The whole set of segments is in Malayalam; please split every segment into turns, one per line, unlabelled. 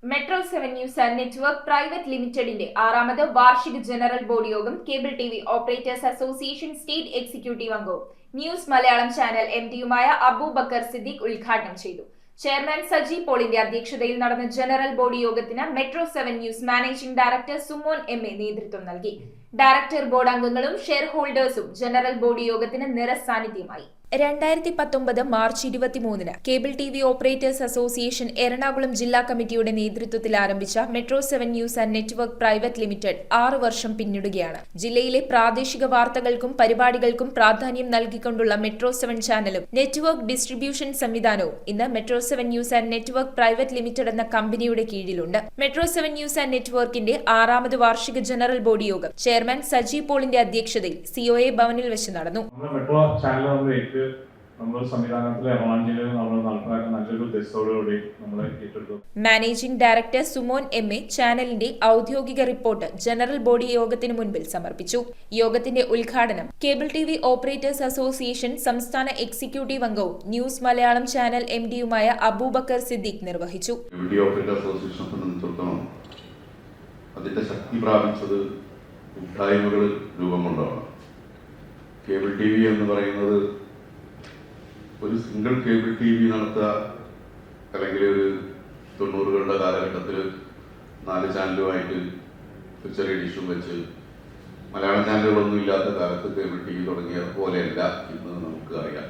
Metro 7 news and network private ലിമിറ്റഡിന്റെ ആറാമത് വാർഷിക ജനറൽ ബോഡി യോഗം cable TV operators association state executive അംഗവും ന്യൂസ് മലയാളം ചാനൽ എംഡിയുമായ അബൂബക്കർ സിദ്ദീഖ് ഉദ്ഘാടനം ചെയ്തു. ചെയർമാൻ സജി പോളിന്റെ അധ്യക്ഷതയിൽ നടന്ന ജനറൽ ബോഡി യോഗത്തിന് metro 7 news managing director Sumon MA നേതൃത്വം നൽകി. ഡയറക്ടർ ബോർഡ് അംഗങ്ങളും ഷെയർ ഹോൾഡേഴ്സും ജനറൽ ബോഡി യോഗത്തിന് നിറസാന്നിധ്യമായി. 2019 March 23 cable TV operators association Ernakulam ജില്ലാ കമ്മിറ്റിയുടെ നേതൃത്വത്തിൽ ആരംഭിച്ച metro 7 news and network private limited 6 വർഷം പിന്നിടുകയാണ്. ജില്ലയിലെ പ്രാദേശിക വാർത്തകൾക്കും പരിപാടികൾക്കും പ്രാധാന്യം നൽകിക്കൊണ്ടുള്ള മെട്രോ 7 ചാനലും നെറ്റ്വർക്ക് ഡിസ്ട്രിബ്യൂഷൻ സംവിധാനവും ഇന്ന് metro 7 news and network private limited എന്ന കമ്പനിയുടെ കീഴിലുണ്ട്. മെട്രോ 7 ന്യൂസ് ആൻഡ് നെറ്റ്വർക്കിന്റെ ആറാമത് വാർഷിക ജനറൽ ബോഡി യോഗം ചെയർമാൻ സജി പോളിന്റെ അധ്യക്ഷതയിൽ സിഒഎ ഭവനിൽ വെച്ച് നടന്നു. മാനേജിംഗ് ഡയറക്ടർ സുമോൻ എം.എ ചാനലിന്റെ ഔദ്യോഗിക റിപ്പോർട്ട് ജനറൽ ബോഡി യോഗത്തിന് മുൻപിൽ സമർപ്പിച്ചു. യോഗത്തിന്റെ ഉദ്ഘാടനം കേബിൾ ടിവി ഓപ്പറേറ്റേഴ്സ് അസോസിയേഷൻ സംസ്ഥാന എക്സിക്യൂട്ടീവ് അംഗവും ന്യൂസ് മലയാളം ചാനൽ എംഡിയുമായ അബൂബക്കർ സിദ്ദീഖ് നിർവഹിച്ചു.
അതിന്റെ ശക്തി പ്രാപിച്ചത് കൂട്ടായ്മകൾ രൂപം കൊണ്ടാണ്. കേബിൾ ടി വി എന്ന് പറയുന്നത് ഒരു സിംഗിൾ കേബിൾ ടി വി നടത്തുക, അല്ലെങ്കിൽ ഒരു 90കളുടെ കാലഘട്ടത്തിൽ 4 ചാനലുമായിട്ട് ഒരു ചെറിയ ഡിഷും വെച്ച് മലയാളം ചാനലുകളൊന്നും ഇല്ലാത്ത കാലത്ത് കേബിൾ ടി വി തുടങ്ങിയത് പോലെയല്ല എന്ന് നമുക്ക് അറിയാം.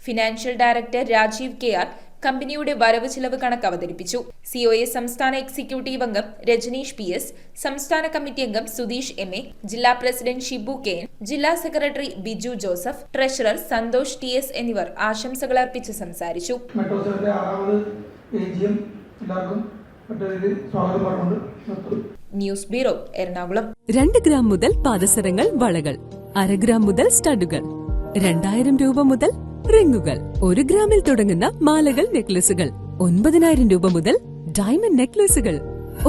Financial director Rajeev K R. കമ്പനിയുടെ വരവ് ചിലവ് കണക്ക് അവതരിപ്പിച്ചു. സിഒഎ സംസ്ഥാന എക്സിക്യൂട്ടീവ് അംഗം രജനീഷ് പി.എസ്., സംസ്ഥാന കമ്മിറ്റി അംഗം സുധീഷ് എം.എ, ജില്ലാ പ്രസിഡന്റ് ഷിബു കെ.എൻ, ജില്ലാ secretary Biju Joseph, treasurer Santhosh T S. എന്നിവർ ആശംസകൾ അർപ്പിച്ച് സംസാരിച്ചു. News bureau, Ernakulam.
2 ഗ്രാം മുതൽ പാദസരങ്ങൾ, വളകൾ, 1/2 ഗ്രാം മുതൽ സ്റ്റഡുകൾ, 2000 രൂപ മുതൽ റിങ്ങുകൾ, 1 ഗ്രാമിൽ തുടങ്ങുന്ന മാലകൾ, നെക്ലസുകൾ, 9000 രൂപ മുതൽ ഡയമണ്ട് നെക്ലസുകൾ,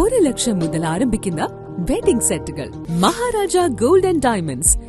1 ലക്ഷം മുതൽ ആരംഭിക്കുന്ന വെഡിംഗ് സെറ്റുകൾ. Maharaja gold and diamonds,